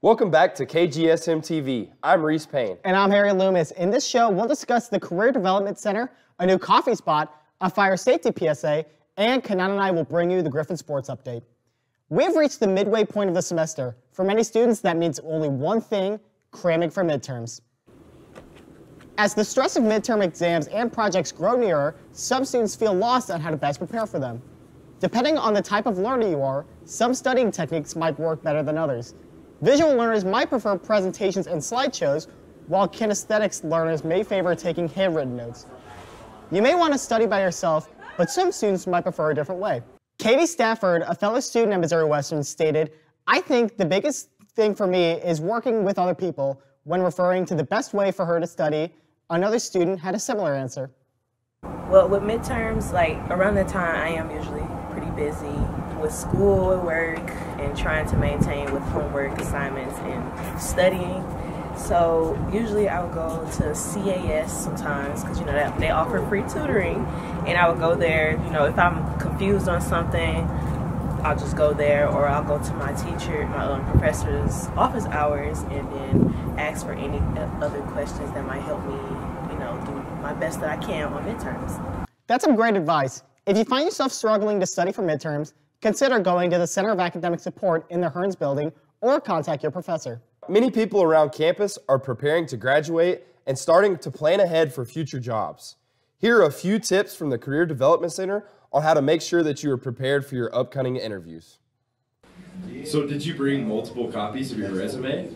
Welcome back to KGSM-TV. I'm Reese Payne. And I'm Harry Loomis. In this show, we'll discuss the Career Development Center, a new coffee spot, a fire safety PSA, and Kenan and I will bring you the Griffin Sports Update. We've reached the midway point of the semester. For many students, that means only one thing: cramming for midterms. As the stress of midterm exams and projects grow nearer, some students feel lost on how to best prepare for them. Depending on the type of learner you are, some studying techniques might work better than others. Visual learners might prefer presentations and slideshows, while kinesthetics learners may favor taking handwritten notes. You may want to study by yourself, but some students might prefer a different way. Katie Stafford, a fellow student at Missouri Western, stated, "I think the biggest thing for me is working with other people." When referring to the best way for her to study, another student had a similar answer. Well, with midterms, like around that time, I am usually pretty busy with school, work, and trying to maintain with homework, assignments, and studying. So usually I would go to CAS sometimes because, they offer free tutoring, and I would go there. If I'm confused on something, I'll just go there, or I'll go to my teacher, my professor's office hours, and then ask for any other questions that might help me, do my best that I can on midterms. That's some great advice. If you find yourself struggling to study for midterms, consider going to the Center of Academic Support in the Hearns building or contact your professor. Many people around campus are preparing to graduate and starting to plan ahead for future jobs. Here are a few tips from the Career Development Center on how to make sure that you are prepared for your upcoming interviews. So did you bring multiple copies of your resume?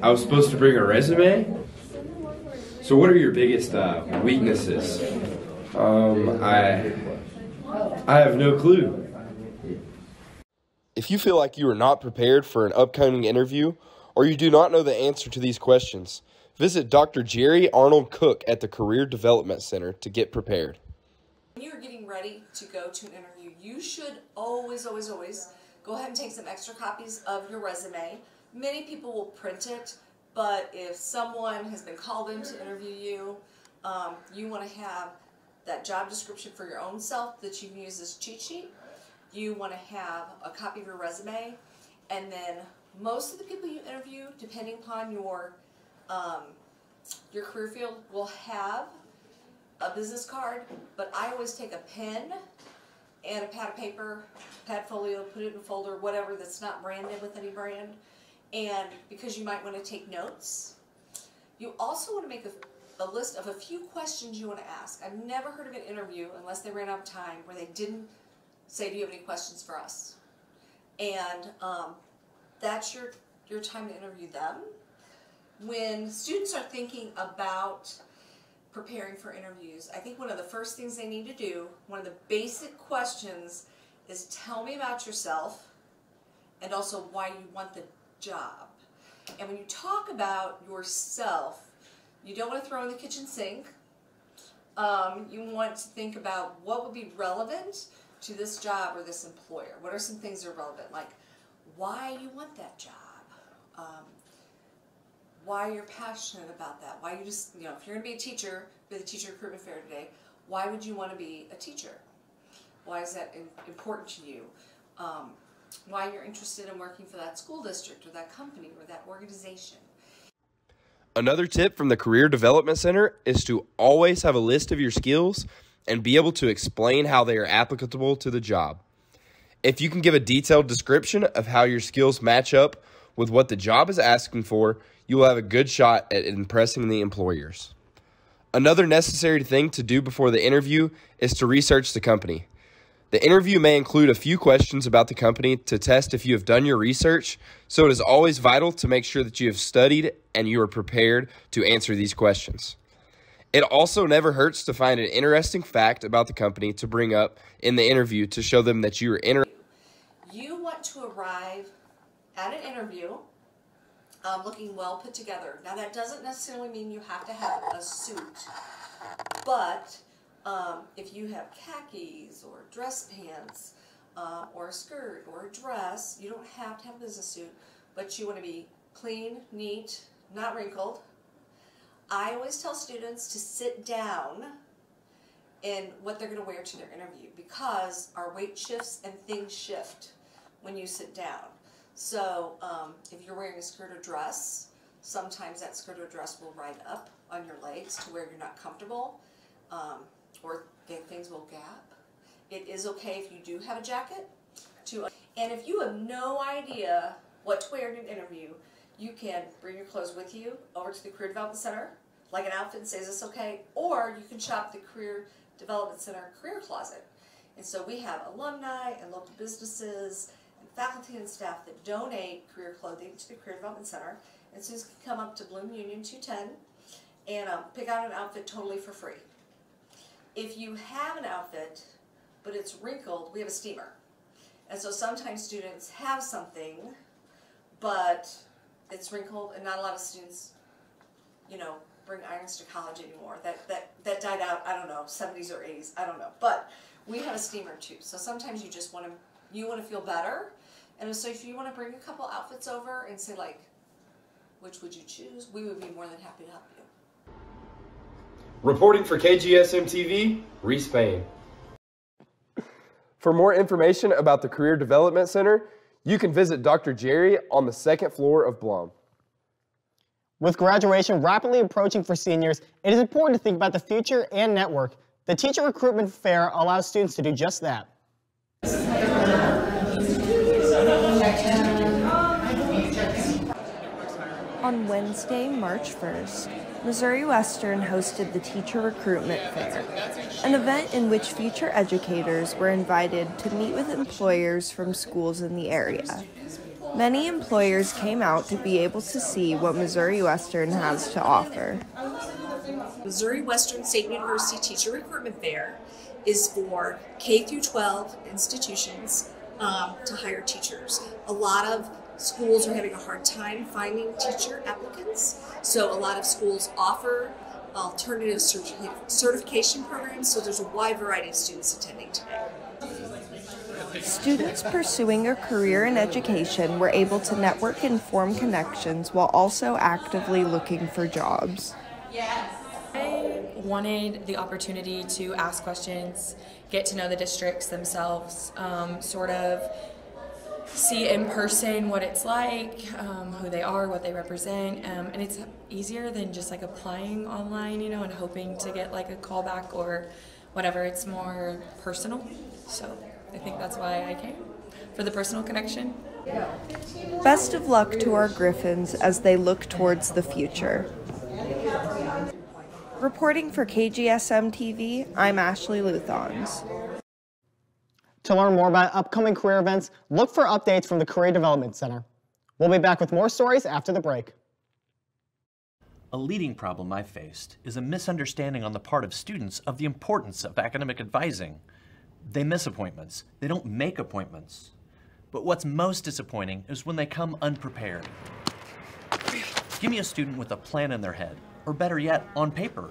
I was supposed to bring a resume? So what are your biggest weaknesses? I have no clue. If you feel like you are not prepared for an upcoming interview, or you do not know the answer to these questions, visit Dr. Jerry Arnold Cook at the Career Development Center to get prepared. When you're getting ready to go to an interview, you should always go ahead and take some extra copies of your resume. Many people will print it, but if someone has been called in to interview you, you want to have that job description for your own self that you can use as cheat sheet. You want to have a copy of your resume, and then most of the people you interview, depending upon your career field, will have a business card, but I always take a pen and a pad of paper, pad folio, put it in a folder, whatever that's not branded with any brand, and because you might want to take notes. You also want to make a list of a few questions you want to ask. I've never heard of an interview, unless they ran out of time, where they didn't say, "Do you have any questions for us?" And that's your time to interview them. When students are thinking about preparing for interviews, I think one of the first things they need to do, one of the basic questions, is tell me about yourself and also why you want the job. And when you talk about yourself, you don't want to throw in the kitchen sink. You want to think about what would be relevant to this job or this employer. What are some things that are relevant, like why you want that job, why you're passionate about that, why you just, if you're going to be a teacher for the teacher recruitment fair today, why would you want to be a teacher? Why is that important to you? Why you're interested in working for that school district or that company or that organization. Another tip from the Career Development Center is to always have a list of your skills and be able to explain how they are applicable to the job. If you can give a detailed description of how your skills match up with what the job is asking for, you will have a good shot at impressing the employers. Another necessary thing to do before the interview is to research the company. The interview may include a few questions about the company to test if you have done your research, so it is always vital to make sure that you have studied and you are prepared to answer these questions. It also never hurts to find an interesting fact about the company to bring up in the interview to show them that you are interested. You want to arrive at an interview looking well put together. Now that doesn't necessarily mean you have to have a suit, but if you have khakis or dress pants or a skirt or a dress, you don't have to have a business suit, but you want to be clean, neat, not wrinkled. I always tell students to sit down in what they're going to wear to their interview, because our weight shifts and things shift. when you sit down. So if you're wearing a skirt or dress, sometimes that skirt or dress will ride up on your legs to where you're not comfortable, or things will gap. It is okay if you do have a jacket. And if you have no idea what to wear in an interview, you can bring your clothes with you over to the Career Development Center, like an outfit, and say, is this okay? Or you can shop the Career Development Center Career Closet. And so we have alumni and local businesses and faculty and staff that donate career clothing to the Career Development Center. And students can come up to Bloom Union 210 and pick out an outfit totally for free. If you have an outfit, but it's wrinkled, we have a steamer. And so sometimes students have something, but it's wrinkled, and not a lot of students, you know, bring irons to college anymore. That died out, I don't know, 70s or 80s, I don't know. But we have a steamer too. So sometimes you just want to feel better. And so if you want to bring a couple outfits over and say, like, which would you choose, we would be more than happy to help you. Reporting for KGSM-TV, Reese Payne. For more information about the Career Development Center, you can visit Dr. Jerry on the second floor of Blum. With graduation rapidly approaching for seniors, it is important to think about the future and network. The Teacher Recruitment Fair allows students to do just that. On Wednesday, March 1st, Missouri Western hosted the Teacher Recruitment Fair, an event in which future educators were invited to meet with employers from schools in the area. Many employers came out to be able to see what Missouri Western has to offer. Missouri Western State University Teacher Recruitment Fair is for K-12 institutions to hire teachers. A lot of schools are having a hard time finding teacher applicants, so a lot of schools offer alternative certification programs, so there's a wide variety of students attending today. Students pursuing a career in education were able to network and form connections while also actively looking for jobs. I wanted the opportunity to ask questions, get to know the districts themselves, sort of see in person what it's like, who they are, what they represent, and it's easier than just like applying online, you know, and hoping to get like a callback or whatever. It's more personal, so I think that's why I came, for the personal connection. Best of luck to our Griffins as they look towards the future. Reporting for KGSM-TV, I'm Ashley Luthons. To learn more about upcoming career events, look for updates from the Career Development Center. We'll be back with more stories after the break. A leading problem I've faced is a misunderstanding on the part of students of the importance of academic advising. They miss appointments. They don't make appointments. But what's most disappointing is when they come unprepared. Give me a student with a plan in their head, or better yet, on paper.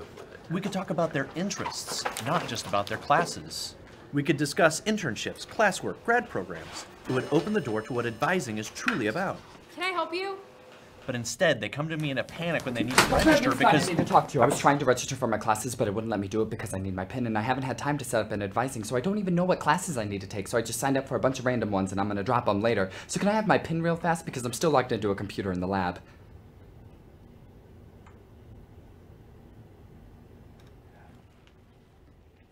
We could talk about their interests, not just about their classes. We could discuss internships, classwork, grad programs. It would open the door to what advising is truly about. Can I help you? But instead, they come to me in a panic when they need to register because... I need to talk to you. I was trying to register for my classes, but it wouldn't let me do it because I need my PIN, and I haven't had time to set up an advising, so I don't even know what classes I need to take, so I just signed up for a bunch of random ones, and I'm going to drop them later. So can I have my PIN real fast, because I'm still logged into a computer in the lab.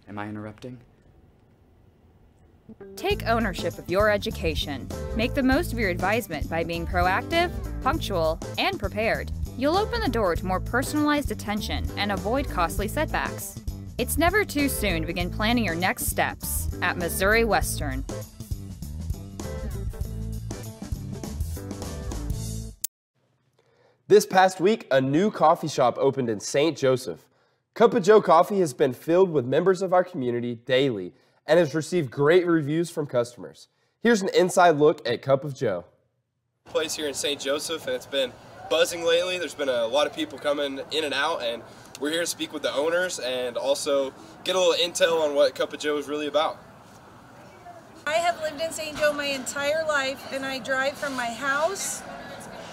Am I interrupting? Take ownership of your education. Make the most of your advisement by being proactive, punctual, and prepared. You'll open the door to more personalized attention and avoid costly setbacks. It's never too soon to begin planning your next steps at Missouri Western. This past week, a new coffee shop opened in St. Joseph. Cup of Joe coffee has been filled with members of our community daily and has received great reviews from customers. Here's an inside look at Cup of Joe. Place here in St. Joseph, and it's been buzzing lately. There's been a lot of people coming in and out, and we're here to speak with the owners and also get a little intel on what Cup of Joe is really about. I have lived in St. Joe my entire life, and I drive from my house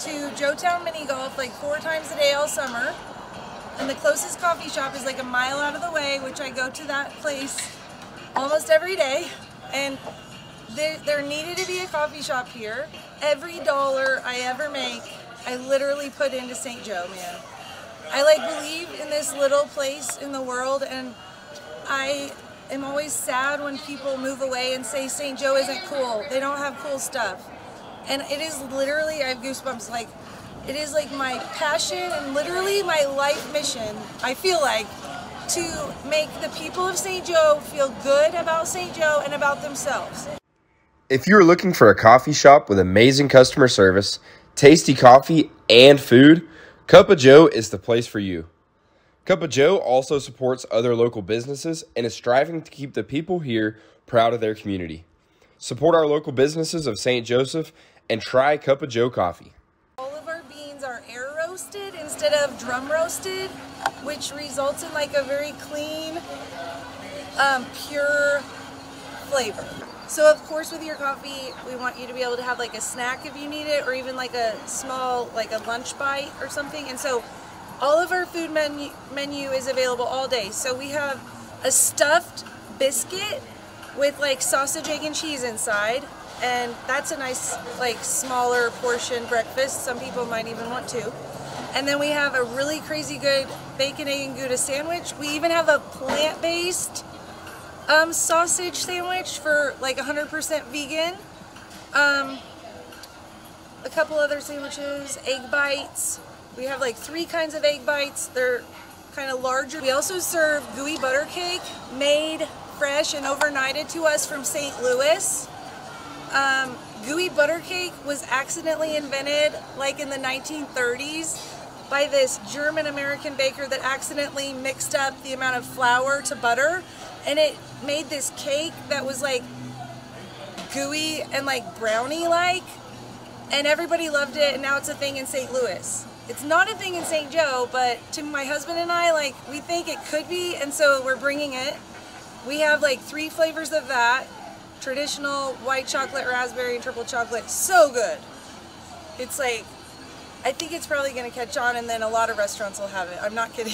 to Joetown Mini Golf like 4 times a day all summer. And the closest coffee shop is like a mile out of the way, which I go to that place almost every day. And There needed to be a coffee shop here. Every dollar I ever make, I literally put into St. Joe, man. I believe in this little place in the world, and I am always sad when people move away and say St. Joe isn't cool. They don't have cool stuff. And it is literally, I have goosebumps, it is my passion and literally my life mission, I feel like, to make the people of St. Joe feel good about St. Joe and about themselves. If you're looking for a coffee shop with amazing customer service, tasty coffee, and food, Cup of Joe is the place for you. Cup of Joe also supports other local businesses and is striving to keep the people here proud of their community. Support our local businesses of St. Joseph and try Cup of Joe coffee. All of our beans are air roasted instead of drum roasted, which results in a very clean, pure flavor. So of course with your coffee, we want you to be able to have a snack if you need it, or even a small, a lunch bite or something. And so all of our food menu is available all day. So we have a stuffed biscuit with sausage, egg, and cheese inside. And that's a nice smaller portion breakfast. Some people might even want two. And then we have a really crazy good bacon, egg, and Gouda sandwich. We even have a plant-based sausage sandwich for 100% vegan. A couple other sandwiches, egg bites. We have 3 kinds of egg bites. They're kind of larger. We also serve gooey butter cake, made fresh and overnighted to us from St. Louis. Gooey butter cake was accidentally invented in the 1930s by this German-American baker that accidentally mixed up the amount of flour to butter, and it made this cake that was gooey and brownie-like, and everybody loved it, and now it's a thing in St. Louis. It's not a thing in St. Joe, but to my husband and I, we think it could be, and so we're bringing it. We have 3 flavors of that. Traditional, white chocolate, raspberry, and triple chocolate. So good. It's I think it's probably going to catch on, and then a lot of restaurants will have it. I'm not kidding.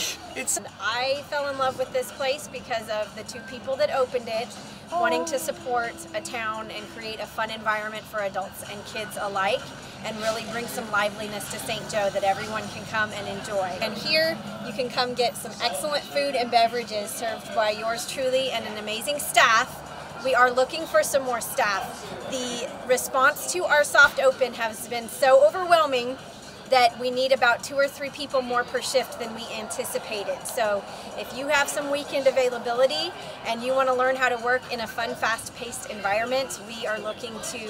I fell in love with this place because of the 2 people that opened it, wanting to support a town and create a fun environment for adults and kids alike, and really bring some liveliness to St. Joe that everyone can come and enjoy. And here you can come get some excellent food and beverages served by yours truly and an amazing staff. We are looking for some more staff. The response to our soft open has been so overwhelming that we need about 2 or 3 people more per shift than we anticipated. So if you have some weekend availability and you want to learn how to work in a fun, fast-paced environment, we are looking to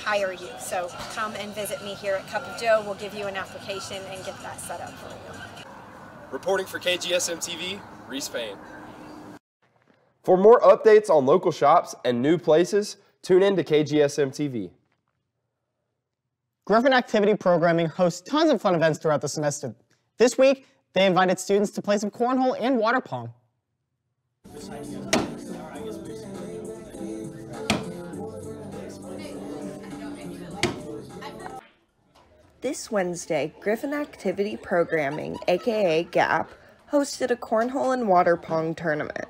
hire you. So come and visit me here at Cup of Joe. We'll give you an application and get that set up for you. Reporting for KGSM-TV, Reese Payne. For more updates on local shops and new places, tune in to KGSM-TV. Griffin Activity Programming hosts tons of fun events throughout the semester. This week, they invited students to play some cornhole and water pong. This Wednesday, Griffin Activity Programming, aka GAP, hosted a cornhole and water pong tournament.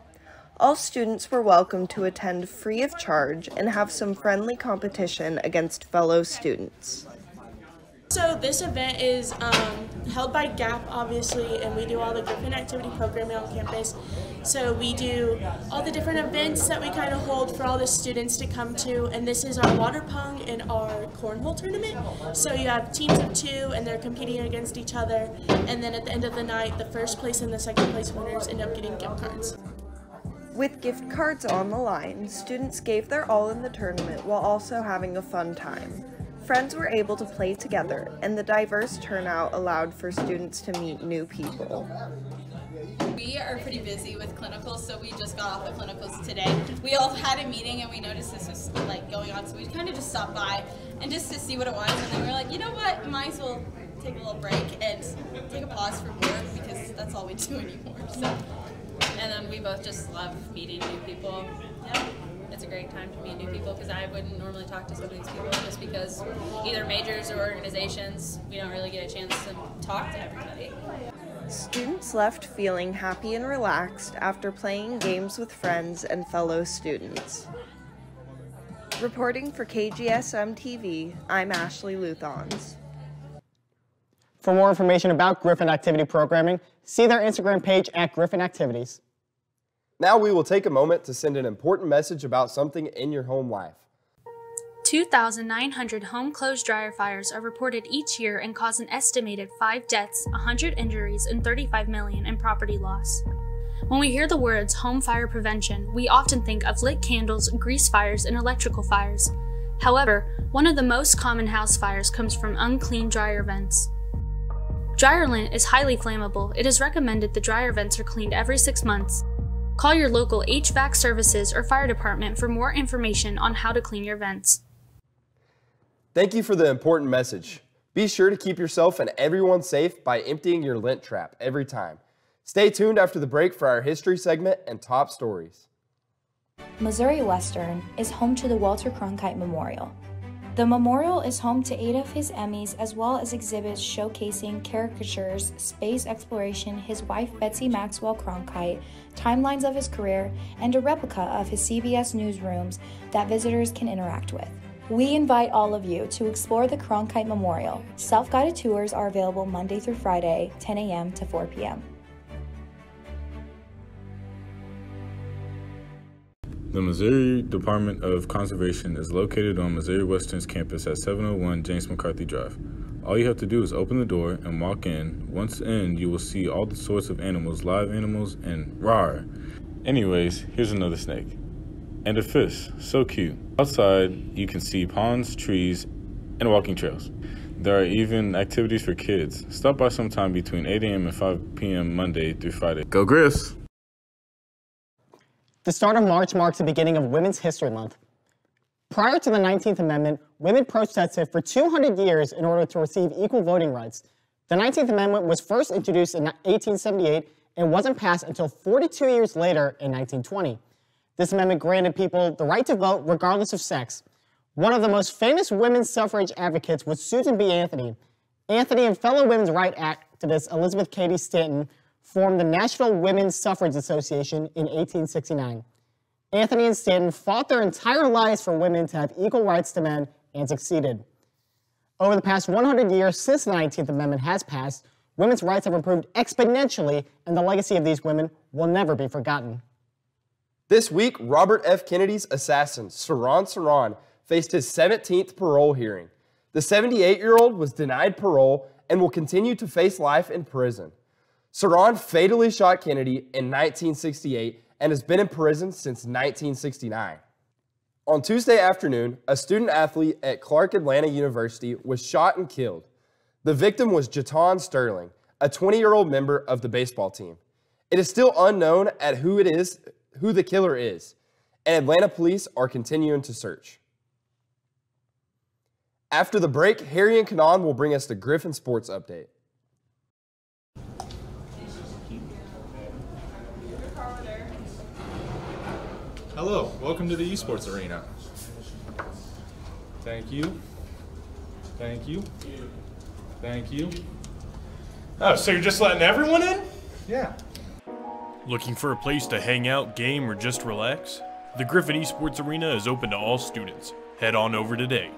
All students were welcome to attend free of charge and have some friendly competition against fellow students. So this event is held by GAP, obviously, and we do all the Griffin Activity Programming on campus. So we do all the different events that we kind of hold for all the students to come to, and this is our water pong and our cornhole tournament. So you have teams of 2, and they're competing against each other, and then at the end of the night, the first place and the second place winners end up getting gift cards. With gift cards on the line, students gave their all in the tournament while also having a fun time. Friends were able to play together, and the diverse turnout allowed for students to meet new people. We are pretty busy with clinicals, so we just got off the clinicals today. We all had a meeting and we noticed this was going on, so we kind of just stopped by and just to see what it was, and then we were like, you know what, might as well take a little break and take a pause from work because that's all we do anymore. So. And then we both just love meeting new people. Yeah, it's a great time to meet new people because I wouldn't normally talk to some of these people just because either majors or organizations, we don't really get a chance to talk to everybody. Students left feeling happy and relaxed after playing games with friends and fellow students. Reporting for KGSM-TV, I'm Ashley Luthons. For more information about Griffin Activity Programming, see their Instagram page at Griffin Activities. Now we will take a moment to send an important message about something in your home life. 2,900 home clothes dryer fires are reported each year and cause an estimated 5 deaths, 100 injuries, and $35 million in property loss. When we hear the words home fire prevention, we often think of lit candles, grease fires, and electrical fires. However, one of the most common house fires comes from unclean dryer vents. Dryer lint is highly flammable. It is recommended the dryer vents are cleaned every 6 months. Call your local HVAC services or fire department for more information on how to clean your vents. Thank you for the important message. Be sure to keep yourself and everyone safe by emptying your lint trap every time. Stay tuned after the break for our history segment and top stories. Missouri Western is home to the Walter Cronkite Memorial. The memorial is home to 8 of his Emmys as well as exhibits showcasing caricatures, space exploration, his wife Betsy Maxwell Cronkite, timelines of his career, and a replica of his CBS newsrooms that visitors can interact with. We invite all of you to explore the Cronkite Memorial. Self-guided tours are available Monday through Friday, 10 a.m. to 4 p.m. The Missouri Department of Conservation is located on Missouri Western's campus at 701 James McCarthy Drive. All you have to do is open the door and walk in. Once in, you will see all the sorts of animals, live animals, and rawr. Anyways, here's another snake. And a fish, so cute. Outside, you can see ponds, trees, and walking trails. There are even activities for kids. Stop by sometime between 8 a.m. and 5 p.m. Monday through Friday. Go Griffs! The start of March marks the beginning of Women's History Month. Prior to the 19th Amendment, women protested for 200 years in order to receive equal voting rights. The 19th Amendment was first introduced in 1878 and wasn't passed until 42 years later in 1920. This amendment granted people the right to vote regardless of sex. One of the most famous women's suffrage advocates was Susan B. Anthony. Anthony and fellow women's rights activist Elizabeth Cady Stanton formed the National Women's Suffrage Association in 1869. Anthony and Stanton fought their entire lives for women to have equal rights to men and succeeded. Over the past 100 years since the 19th Amendment has passed, women's rights have improved exponentially, and the legacy of these women will never be forgotten. This week, Robert F. Kennedy's assassin, Saran, faced his 17th parole hearing. The 78-year-old was denied parole and will continue to face life in prison. Saran fatally shot Kennedy in 1968 and has been in prison since 1969. On Tuesday afternoon, a student athlete at Clark Atlanta University was shot and killed. The victim was Jaton Sterling, a 20-year-old member of the baseball team. It is still unknown who the killer is, and Atlanta police are continuing to search. After the break, Harry and Kenan will bring us the Griffin Sports Update. Hello, welcome to the esports arena. Thank you. Thank you. Thank you. Oh, so you're just letting everyone in? Yeah. Looking for a place to hang out, game, or just relax? The Griffin Esports Arena is open to all students. Head on over today.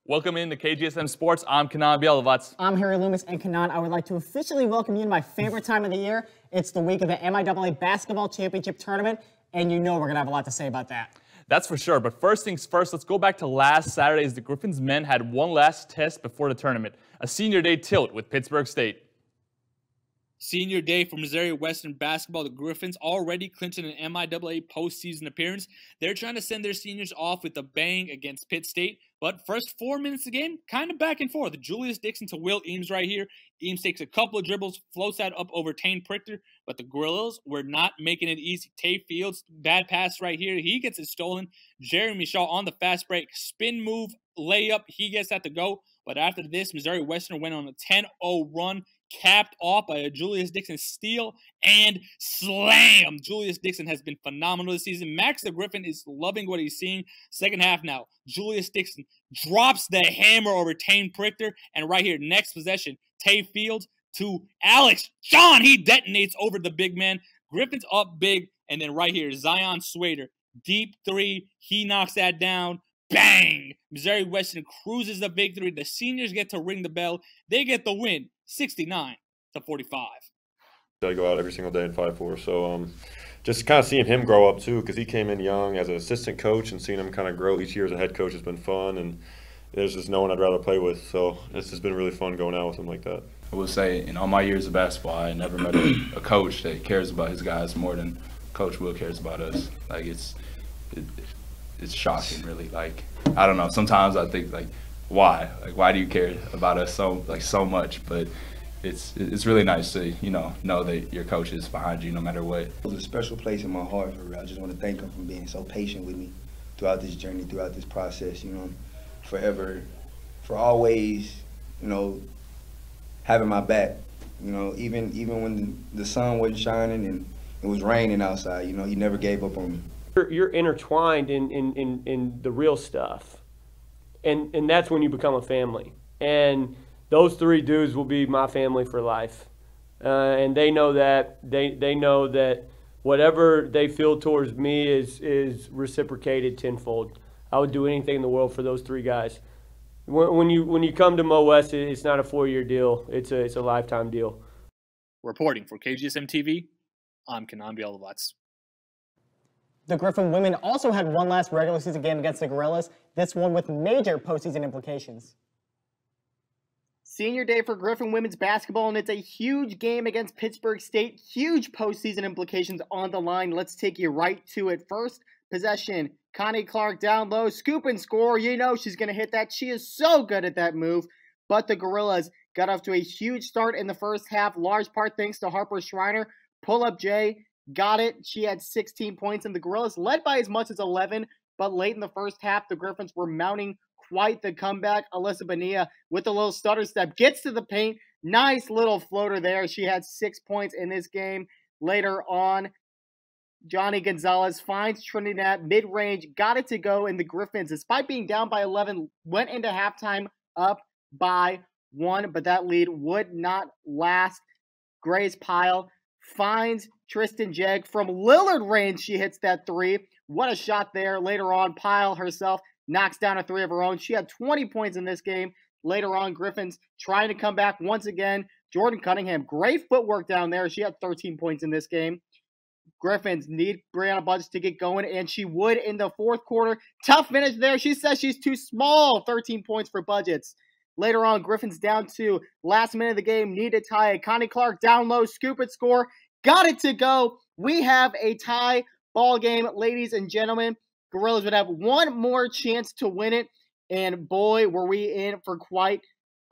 Welcome into KGSM Sports. I'm Kenan Bielovats. I'm Harry Loomis, and Kenan, I would like to officially welcome you to my favorite time of the year. It's the week of the MIAA Basketball Championship Tournament, and you know we're going to have a lot to say about that. That's for sure, but first things first, let's go back to last Saturday as the Griffins men had one last test before the tournament, a senior day tilt with Pittsburgh State. Senior day for Missouri Western basketball. The Griffins already clinching an MIAA postseason appearance. They're trying to send their seniors off with a bang against Pitt State. But first 4 minutes of the game, kind of back and forth. Julius Dixon to Will Eames right here. Eames takes a couple of dribbles, floats that up over Tane Prichter, but the Gorillas were not making it easy. Tay Fields, bad pass right here. He gets it stolen. Jeremy Shaw on the fast break. Spin move, layup. He gets that to go. But after this, Missouri Western went on a 10-0 run, capped off by a Julius Dixon steal and slam. Julius Dixon has been phenomenal this season. Max the Griffin is loving what he's seeing. Second half now, Julius Dixon drops the hammer over Tane Prichter. And right here, next possession, Tay Fields to Alex John. He detonates over the big man. Griffin's up big. And then right here, Zion Swader, deep three. He knocks that down. Bang! Missouri Western cruises the victory. The seniors get to ring the bell. They get the win, 69-45. I go out every single day and fight for. So just kind of seeing him grow up too, because he came in young as an assistant coach, and seeing him kind of grow each year as a head coach has been fun. And there's just no one I'd rather play with. So it's just been really fun going out with him like that. I will say, in all my years of basketball, I never met a coach that cares about his guys more than Coach Will cares about us. Like it's shocking, really. Like, I don't know. Sometimes I think, like, why? Like, why do you care about us so much? But it's really nice to, know that your coach is behind you no matter what. It was a special place in my heart, for real. I just want to thank him for being so patient with me throughout this journey, throughout this process, forever, for always, having my back, even when the sun wasn't shining and it was raining outside, he never gave up on me. You're intertwined in the real stuff, and that's when you become a family. And those three dudes will be my family for life, and they know that. They know that whatever they feel towards me is reciprocated tenfold. I would do anything in the world for those three guys. When you come to Mo West, it's not a 4-year deal. It's a lifetime deal. Reporting for KGSM-TV, I'm Kenan Bialovats. The Griffin women also had one last regular season game against the Gorillas, this one with major postseason implications. Senior day for Griffin women's basketball, and it's a huge game against Pittsburgh State. Huge postseason implications on the line. Let's take you right to it. First possession, Connie Clark down low, scoop and score. She's going to hit that. She is so good at that move. But the Gorillas got off to a huge start in the first half, large part thanks to Harper Schreiner. Pull-up Jay got it. She had 16 points, and the Gorillas led by as much as 11, but late in the first half, the Griffins were mounting quite the comeback. Alyssa Bonilla with a little stutter step gets to the paint. Nice little floater there. She had 6 points in this game. Later on, Johnny Gonzalez finds Trinidad mid-range, got it to go, and the Griffins, despite being down by 11, went into halftime up by 1, but that lead would not last. Grace Pyle finds Tristan Jegg from Lillard range. She hits that three. What a shot there. Later on, Pyle herself knocks down a three of her own. She had 20 points in this game. Later on, Griffins trying to come back once again. Jordan Cunningham, great footwork down there. She had 13 points in this game. Griffins need Brianna Budgets to get going, and she would in the fourth quarter. Tough finish there. She says she's too small. 13 points for Budgets. Later on, Griffins down to last minute of the game, need to tie it. Connie Clark down low, scoop it, score. Got it to go. We have a tie ball game, ladies and gentlemen. Gorillas would have one more chance to win it, and boy, were we in for quite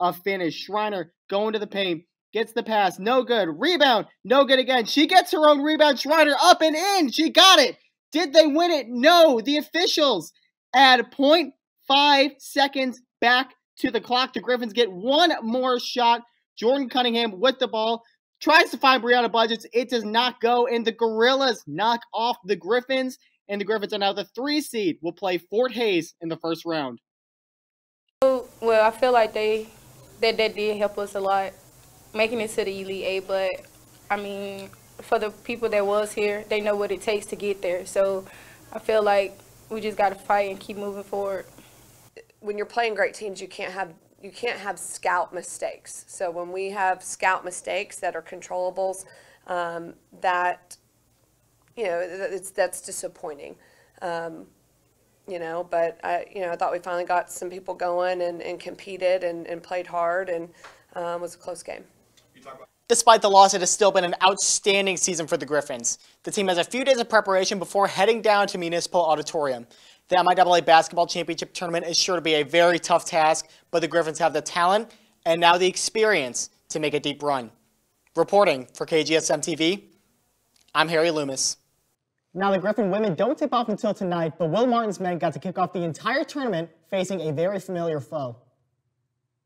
a finish. Schreiner going to the paint, gets the pass, no good. Rebound, no good again. She gets her own rebound. Schreiner up and in. She got it. Did they win it? No. The officials add 0.5 seconds back to the clock. The Griffins get one more shot. Jordan Cunningham with the ball. Tries to find Brianna Budgets. It does not go, and the Gorillas knock off the Griffins, and the Griffins are now the 3 seed. Will play Fort Hays in the first round. Well, I feel like that did help us a lot, making it to the Elite Eight. But, I mean, for the people that was here, they know what it takes to get there. So I feel like we just got to fight and keep moving forward. When you're playing great teams, you can't have scout mistakes. So when we have scout mistakes that are controllables, that's disappointing. But I thought we finally got some people going and competed and played hard, and it was a close game. Despite the loss, it has still been an outstanding season for the Griffins. The team has a few days of preparation before heading down to Municipal Auditorium. The MIAA Basketball Championship Tournament is sure to be a very tough task, but the Griffins have the talent and now the experience to make a deep run. Reporting for KGSM-TV, I'm Harry Loomis. Now, the Griffin women don't tip off until tonight, but Will Martin's men got to kick off the entire tournament facing a very familiar foe.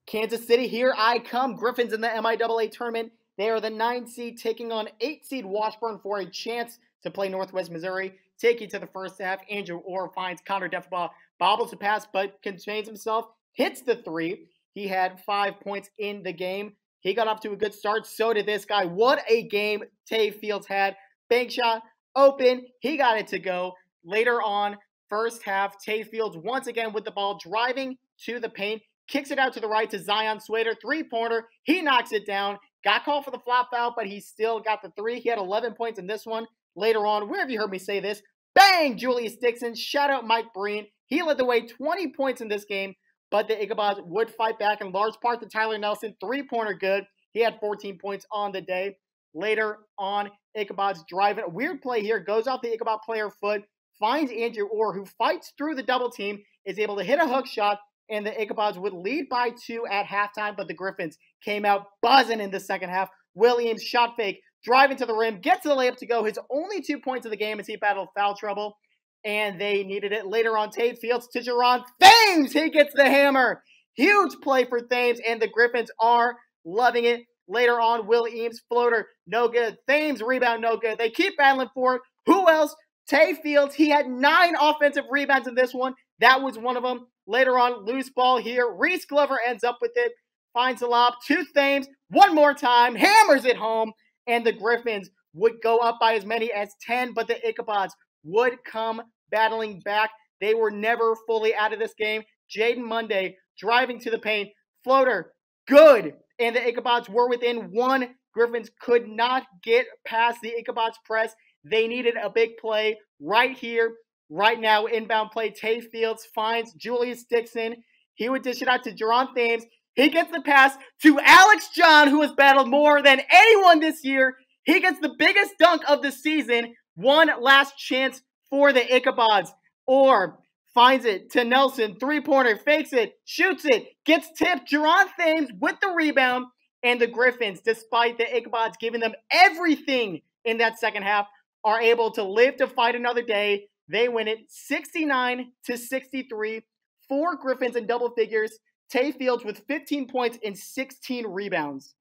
Kansas City, here I come. Griffins in the MIAA tournament. They are the 9 seed taking on 8 seed Washburn for a chance to play Northwest Missouri. Taking to the first half, Andrew Orr finds Connor Defbaugh, bobbles the pass, but contains himself, hits the 3. He had 5 points in the game. He got off to a good start. So did this guy. What a game Tay Fields had. Bank shot, open. He got it to go. Later on, first half, Tay Fields once again with the ball, driving to the paint. Kicks it out to the right to Zion Swader. 3-pointer. He knocks it down. Got called for the flop foul, but he still got the 3. He had 11 points in this one. Later on, where have you heard me say this? Bang! Julius Dixon. Shout out Mike Breen. He led the way, 20 points in this game, but the Ichabod's would fight back in large part to Tyler Nelson. 3-pointer good. He had 14 points on the day. Later on, Ichabod's driving. A weird play here. Goes off the Ichabod player foot. Finds Andrew Orr, who fights through the double team. Is able to hit a hook shot. And the Ichabods would lead by 2 at halftime, but the Griffins came out buzzing in the second half. Williams shot fake, driving to the rim, gets the layup to go. His only 2 points of the game as he battled foul trouble, and they needed it. Later on, Tate Fields to Jerron Thames. He gets the hammer. Huge play for Thames, and the Griffins are loving it. Later on, Will Eames floater, no good. Thames rebound, no good. They keep battling for it. Who else? Tay Fields. He had 9 offensive rebounds in this one. That was one of them. Later on, loose ball here. Reese Glover ends up with it. Finds the lob to Thames. One more time. Hammers it home. And the Griffins would go up by as many as 10, but the Ichabods would come battling back. They were never fully out of this game. Jaden Monday driving to the paint. Floater. Good. And the Ichabods were within 1. Griffins could not get past the Ichabods press. They needed a big play right here. Right now, inbound play, Tay Fields finds Julius Dixon. He would dish it out to Jerron Thames. He gets the pass to Alex John, who has battled more than anyone this year. He gets the biggest dunk of the season. One last chance for the Ichabods. Orr finds it to Nelson. 3-pointer, fakes it, shoots it, gets tipped. Jerron Thames with the rebound. And the Griffins, despite the Ichabods giving them everything in that second half, are able to live to fight another day. They win it 69-63. 4 Griffins in double figures. Tay Fields with 15 points and 16 rebounds.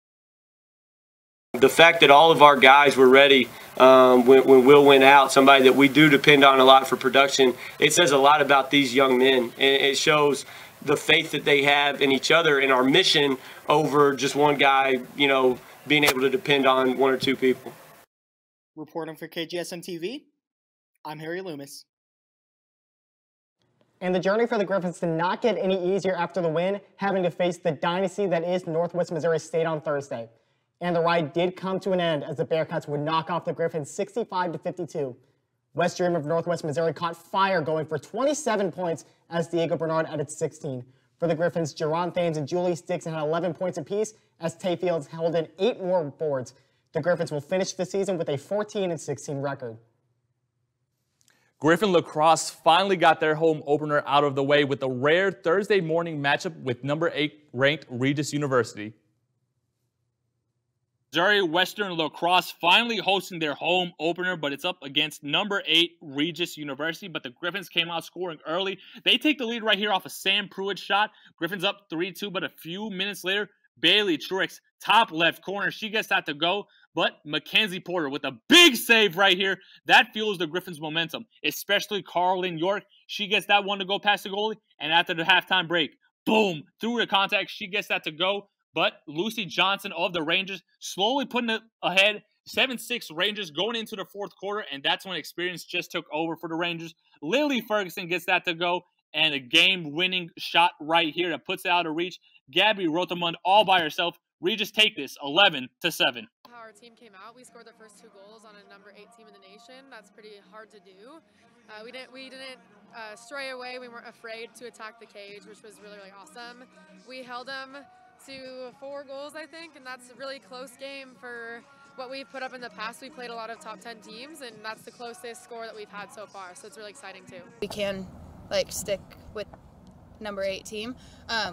The fact that all of our guys were ready when Will went out, somebody that we do depend on a lot for production, it says a lot about these young men. And it shows the faith that they have in each other and our mission over just one guy, you know, being able to depend on 1 or 2 people. Reporting for KGSM-TV, I'm Harry Loomis. And the journey for the Griffins did not get any easier after the win, having to face the dynasty that is Northwest Missouri State on Thursday. And the ride did come to an end as the Bearcats would knock off the Griffins 65-52. West Dream of Northwest Missouri caught fire, going for 27 points as Diego Bernard added 16. For the Griffins, Jerron Thames and Julius Dixon had 11 points apiece as Tay Fields held in 8 more boards. The Griffins will finish the season with a 14-16 record. Griffin Lacrosse finally got their home opener out of the way with a rare Thursday morning matchup with number 8 ranked Regis University. Missouri Western Lacrosse finally hosting their home opener, but it's up against number 8 Regis University. But the Griffins came out scoring early. They take the lead right here off a Sam Pruitt shot. Griffins up 3-2, but a few minutes later, Bailey Truex, top left corner. She gets that to go, but Mackenzie Porter with a big save right here. That fuels the Griffins' momentum, especially Carlin York. She gets that one to go past the goalie, and after the halftime break, boom, through the contact, she gets that to go. But Lucy Johnson of the Rangers slowly putting it ahead. 7-6 Rangers going into the fourth quarter, and that's when experience just took over for the Rangers. Lily Ferguson gets that to go, and a game-winning shot right here that puts it out of reach. Gabby Rothemund all by herself. Regis take this 11-7. How our team came out, we scored the first 2 goals on a number 8 team in the nation. That's pretty hard to do. We didn't stray away. We weren't afraid to attack the cage, which was really, really awesome. We held them to 4 goals, I think, and that's a really close game for what we put up in the past. We played a lot of top 10 teams, and that's the closest score that we've had so far, so it's really exciting too. We can stick with number 8 team.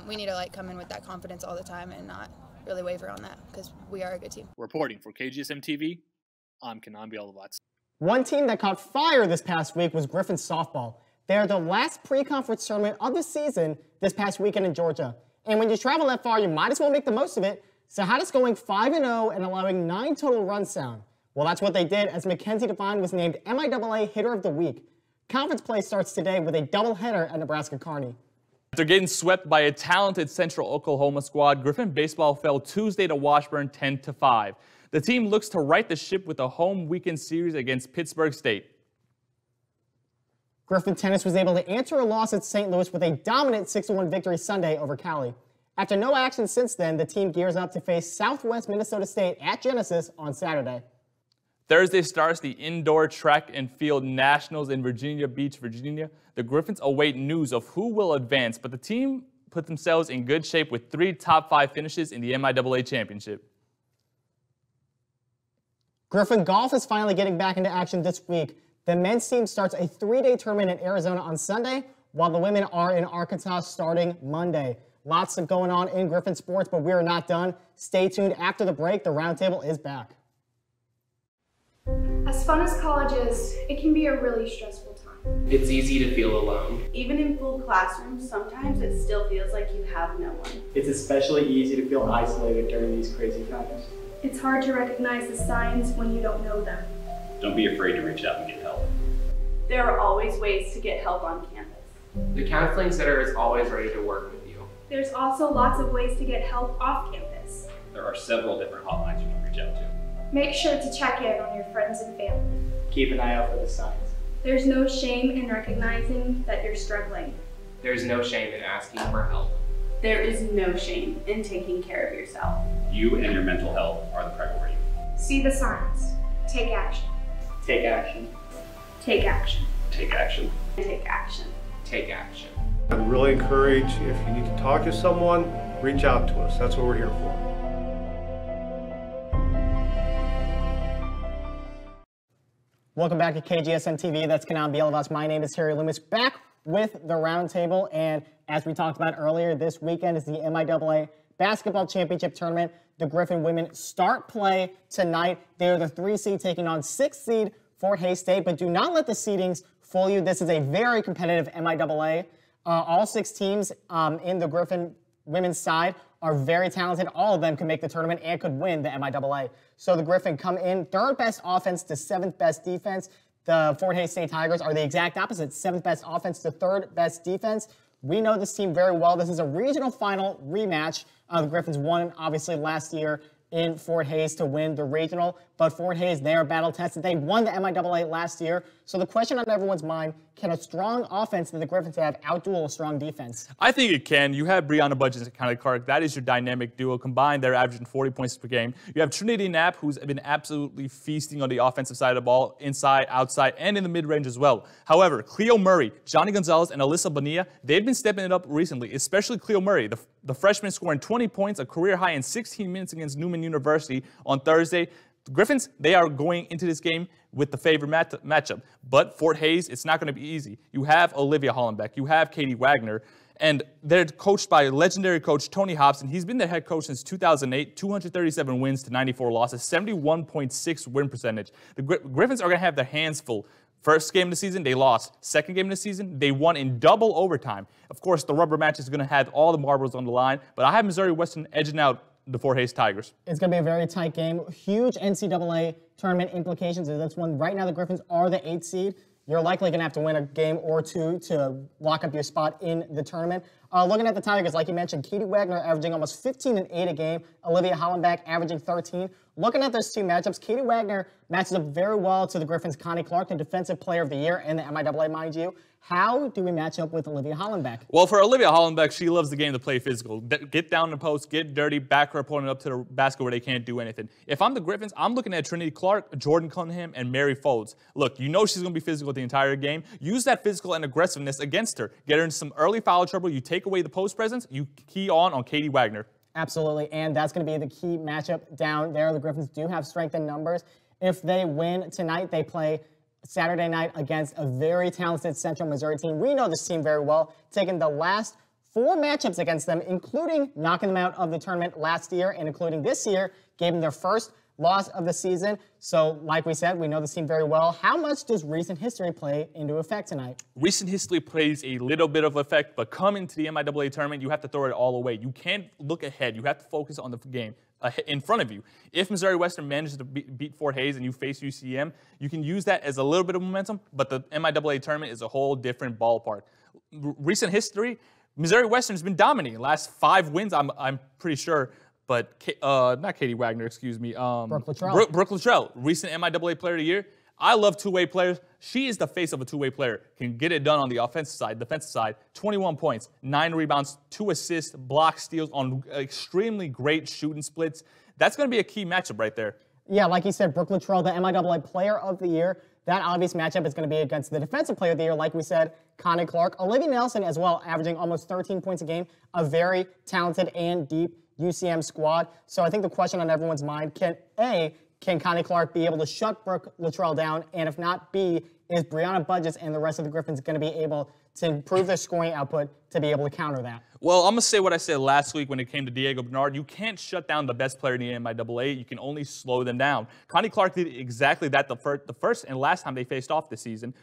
We need to come in with that confidence all the time and not really waver on that because we are a good team. Reporting for KGSM-TV, I'm Kenan. One team that caught fire this past week was Griffin softball. They are the last pre-conference tournament of the season this past weekend in Georgia. And when you travel that far, you might as well make the most of it. So how does going 5-0 and allowing 9 total runs sound? Well, that's what they did as Mackenzie Devine was named MIAA Hitter of the Week. Conference play starts today with a doubleheader at Nebraska Kearney. After getting swept by a talented Central Oklahoma squad, Griffin baseball fell Tuesday to Washburn 10-5. The team looks to right the ship with a home weekend series against Pittsburgh State. Griffin tennis was able to answer a loss at St. Louis with a dominant 6-1 victory Sunday over Cali. After no action since then, the team gears up to face Southwest Minnesota State at Genesis on Saturday. Thursday starts the indoor track and field nationals in Virginia Beach, Virginia. The Griffins await news of who will advance, but the team put themselves in good shape with 3 top 5 finishes in the MIAA championship. Griffin golf is finally getting back into action this week. The men's team starts a 3-day tournament in Arizona on Sunday, while the women are in Arkansas starting Monday. Lots of going on in Griffin sports, but we are not done. Stay tuned after the break. The Roundtable is back. As fun as college is, it can be a really stressful time. It's easy to feel alone. Even in full classrooms, sometimes it still feels like you have no one. It's especially easy to feel isolated during these crazy times. It's hard to recognize the signs when you don't know them. Don't be afraid to reach out and get help. There are always ways to get help on campus. The Counseling Center is always ready to work with you. There's also lots of ways to get help off campus. There are several different hotlines you can reach out to. Make sure to check in on your friends and family. Keep an eye out for the signs. There's no shame in recognizing that you're struggling. There's no shame in asking for help. There is no shame in taking care of yourself. You and your mental health are the priority. See the signs. Take action. Take action. Take action. Take action. Take action. Take action. I'd really encourage, if you need to talk to someone, reach out to us. That's what we're here for. Welcome back to KGSM-TV. That's Kenan Bielavas. My name is Terry Loomis, back with the Roundtable. And as we talked about earlier, this weekend is the MIAA Basketball Championship Tournament. The Griffin women start play tonight. They're the 3 seed taking on 6 seed Fort Hays State. But do not let the seedings fool you. This is a very competitive MIAA. All 6 teams in the Griffin women's side are very talented. All of them can make the tournament and could win the MIAA. So the Griffin come in 3rd best offense to 7th best defense. The Fort Hays State Tigers are the exact opposite, 7th best offense to 3rd best defense. We know this team very well. This is a regional final rematch. The Griffins won, obviously, last year in Fort Hays to win the regional. But Fort Hays, they are battle tested. They won the MIAA last year. So the question on everyone's mind, can a strong offense that the Griffins have outduel a strong defense? I think it can. You have Brianna Budgens and Kylie Clark. That is your dynamic duo. Combined, they're averaging 40 points per game. You have Trinity Knapp, who's been absolutely feasting on the offensive side of the ball, inside, outside, and in the mid-range as well. However, Cleo Murray, Johnny Gonzalez, and Alyssa Bonilla, they've been stepping it up recently, especially Cleo Murray, the freshman scoring 20 points, a career high in 16 minutes against Newman University on Thursday. The Griffins, they are going into this game with the favorite matchup. But Fort Hays, it's not going to be easy. You have Olivia Hollenbeck. You have Katie Wagner. And they're coached by legendary coach Tony Hobson. He's been their head coach since 2008, 237 wins to 94 losses, 71.6 win percentage. The Griffins are going to have their hands full. First game of the season, they lost. Second game of the season, they won in double overtime. Of course, the rubber match is going to have all the marbles on the line. But I have Missouri Western edging out the Fort Hays Tigers. It's going to be a very tight game. Huge NCAA tournament implications in this one. Right now, the Griffins are the 8th seed. You're likely going to have to win a game or 2 to lock up your spot in the tournament. Looking at the Tigers, like you mentioned, Katie Wagner averaging almost 15 and 8 a game. Olivia Hollenbeck averaging 13. Looking at those 2 matchups, Katie Wagner matches up very well to the Griffins' Connie Clark, the Defensive Player of the Year in the MIAA, mind you. How do we match up with Olivia Hollenbeck? Well, for Olivia Hollenbeck, she loves the game to play physical. Get down the post, get dirty, back her opponent up to the basket where they can't do anything. If I'm the Griffins, I'm looking at Trinity Clark, Jordan Cunningham, and Mary Folds. Look, you know she's going to be physical the entire game. Use that physical and aggressiveness against her. Get her in some early foul trouble. You take away the post presence. You key on Katie Wagner. Absolutely, and that's going to be the key matchup down there. The Griffins do have strength in numbers. If they win tonight, they play Saturday night against a very talented Central Missouri team. We know this team very well, taking the last 4 matchups against them, including knocking them out of the tournament last year and including this year, gave them their first loss of the season. So, like we said, we know this team very well. How much does recent history play into effect tonight? Recent history plays a little bit of effect, but coming to the MIAA tournament, you have to throw it all away. You can't look ahead. You have to focus on the game in front of you. If Missouri Western manages to beat Fort Hays and you face UCM, you can use that as a little bit of momentum, but the MIAA tournament is a whole different ballpark. Recent history, Missouri Western has been dominating. Last 5 wins, I'm pretty sure. But not Katie Wagner, excuse me. Brooke Luttrell. Brooke Luttrell, recent MIAA Player of the Year. I love two-way players. She is the face of a two-way player. Can get it done on the offensive side, defensive side. 21 points, 9 rebounds, 2 assists, block steals on extremely great shooting splits. That's going to be a key matchup right there. Yeah, like you said, Brooke Luttrell, the MIAA Player of the Year. That obvious matchup is going to be against the Defensive Player of the Year, like we said, Connie Clark. Olivia Nelson as well, averaging almost 13 points a game. A very talented and deep UCM squad. So I think the question on everyone's mind, can Connie Clark be able to shut Brooke Luttrell down? And if not, B, is Brianna Budges and the rest of the Griffins going to be able to improve their scoring output to be able to counter that? Well, I'm going to say what I said last week when it came to Diego Bernard. You can't shut down the best player in the MIAA. You can only slow them down. Connie Clark did exactly that the first and last time they faced off this season.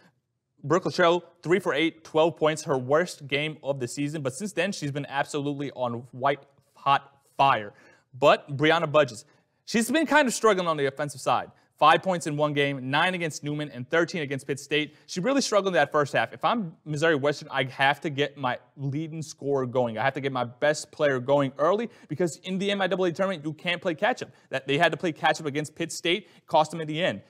Brooke Luttrell, 3 for 8, 12 points, her worst game of the season. But since then, she's been absolutely on white-hot fire. But Brianna Budges, she's been kind of struggling on the offensive side. 5 points in 1 game, 9 against Newman, and 13 against Pitt State. She really struggled in that first half. If I'm Missouri Western, I have to get my leading scorer going. I have to get my best player going early because in the MIAA tournament, you can't play catch-up. They had to play catch-up against Pitt State, cost them at the end.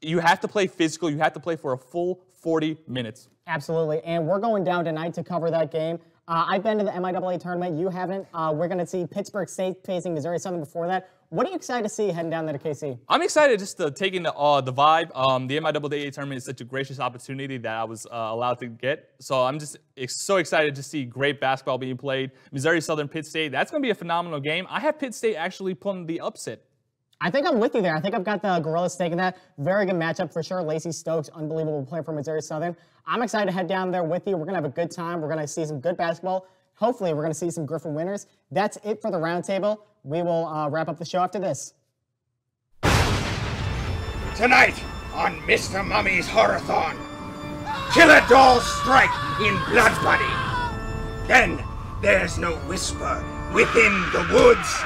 You have to play physical. You have to play for a full 40 minutes. Absolutely, and we're going down tonight to cover that game. I've been to the MIAA tournament. You haven't. We're going to see Pittsburgh State facing Missouri Southern before that. What are you excited to see heading down there to KC? I'm excited just to take in the vibe. The MIAA tournament is such a gracious opportunity that I was allowed to get. So I'm just so excited to see great basketball being played. Missouri Southern, Pitt State. That's going to be a phenomenal game. I have Pitt State actually pulling the upset. I think I'm with you there. I think I've got the Gorillas taking that. Very good matchup for sure. Lacey Stokes, unbelievable player for Missouri Southern. I'm excited to head down there with you. We're going to have a good time. We're going to see some good basketball. Hopefully, we're going to see some Griffin winners. That's it for the Roundtable. We will wrap up the show after this. Tonight on Mr. Mummy's Horathon, killer dolls strike in Blood Buddy. Then there's no whisper within the woods.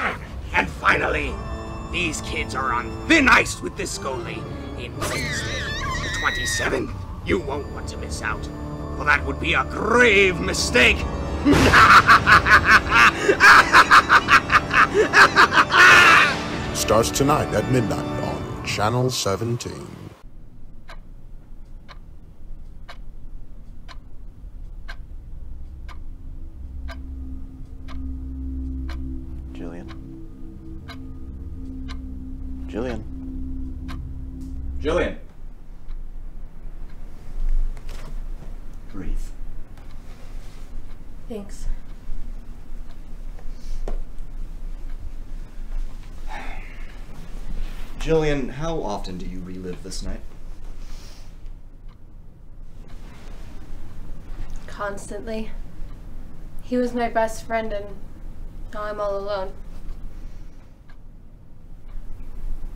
And finally, these kids are on thin ice with this goalie in Wednesday, the 27th. You won't want to miss out, for that would be a grave mistake. Starts tonight at midnight on Channel 17. Jillian. Breathe. Thanks. Jillian, how often do you relive this night? Constantly. He was my best friend and now I'm all alone.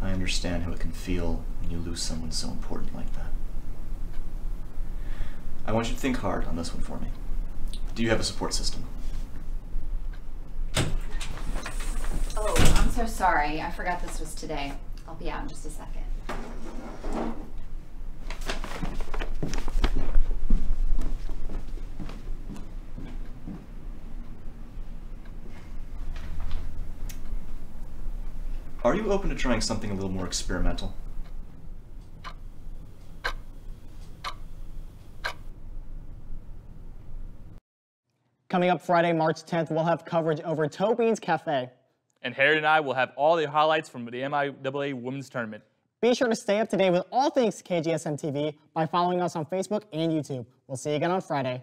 I understand how it can feel when you lose someone so important like that. I want you to think hard on this one for me. Do you have a support system? Oh, I'm so sorry. I forgot this was today. I'll be out in just a second. Are you open to trying something a little more experimental? Coming up Friday, March 10th, we'll have coverage over Toe Beans Cafe. And Harry and I will have all the highlights from the MIAA Women's Tournament. Be sure to stay up to date with all things KGSM-TV by following us on Facebook and YouTube. We'll see you again on Friday.